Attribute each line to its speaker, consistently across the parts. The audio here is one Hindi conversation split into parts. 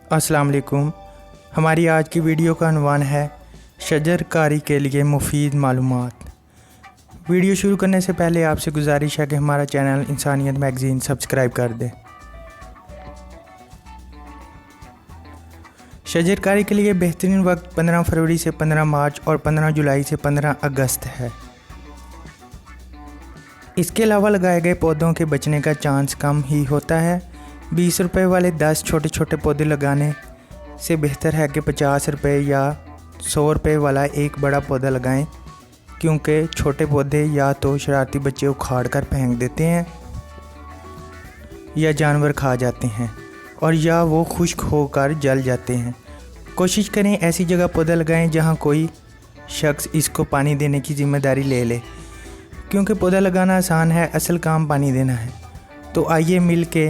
Speaker 1: अस्सलाम वालेकुम। हमारी आज की वीडियो का अनवान है शजरकारी के लिए मुफीद मालूमात। वीडियो शुरू करने से पहले आपसे गुजारिश है कि हमारा चैनल इंसानियत मैगज़ीन सब्सक्राइब कर दें। शजरकारी के लिए बेहतरीन वक्त 15 फरवरी से 15 मार्च और 15 जुलाई से 15 अगस्त है। इसके अलावा लगाए गए पौधों के बचने का चांस कम ही होता है। 20 रुपये वाले 10 छोटे छोटे पौधे लगाने से बेहतर है कि 50 रुपये या 100 रुपये वाला एक बड़ा पौधा लगाएं, क्योंकि छोटे पौधे या तो शरारती बच्चे उखाड़ कर फेंक देते हैं या जानवर खा जाते हैं और या वो खुश्क होकर जल जाते हैं। कोशिश करें ऐसी जगह पौधा लगाएं जहां कोई शख्स इसको पानी देने की ज़िम्मेदारी ले ले, क्योंकि पौधा लगाना आसान है, असल काम पानी देना है। तो आइए मिल के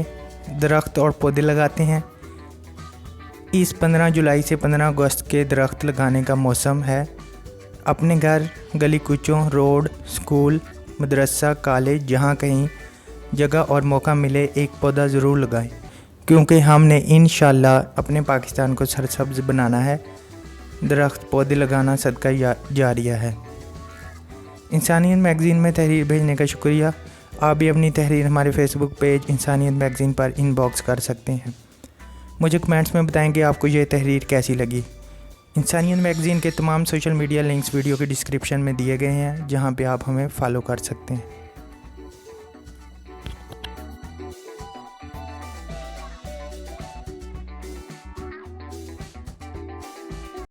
Speaker 1: दरख्त और पौधे लगाते हैं। इस 15 जुलाई से 15 अगस्त के दरख्त लगाने का मौसम है। अपने घर, गली कूचों, रोड, स्कूल, मदरसा, कॉलेज, जहाँ कहीं जगह और मौका मिले एक पौधा ज़रूर लगाएं, क्योंकि हमने इंशाअल्लाह अपने पाकिस्तान को सरसब्ज़ बनाना है। दरख्त पौधे लगाना सदका जारिया है। इंसानियत मैगज़ीन में तहरीर भेजने का शुक्रिया। आप भी अपनी तहरीर हमारे फेसबुक पेज इंसानियत मैगज़ीन पर इनबॉक्स कर सकते हैं। मुझे कमेंट्स में बताएं कि आपको ये तहरीर कैसी लगी। इंसानियत मैगज़ीन के तमाम सोशल मीडिया लिंक्स वीडियो के डिस्क्रिप्शन में दिए गए हैं, जहां पे आप हमें फॉलो कर सकते हैं।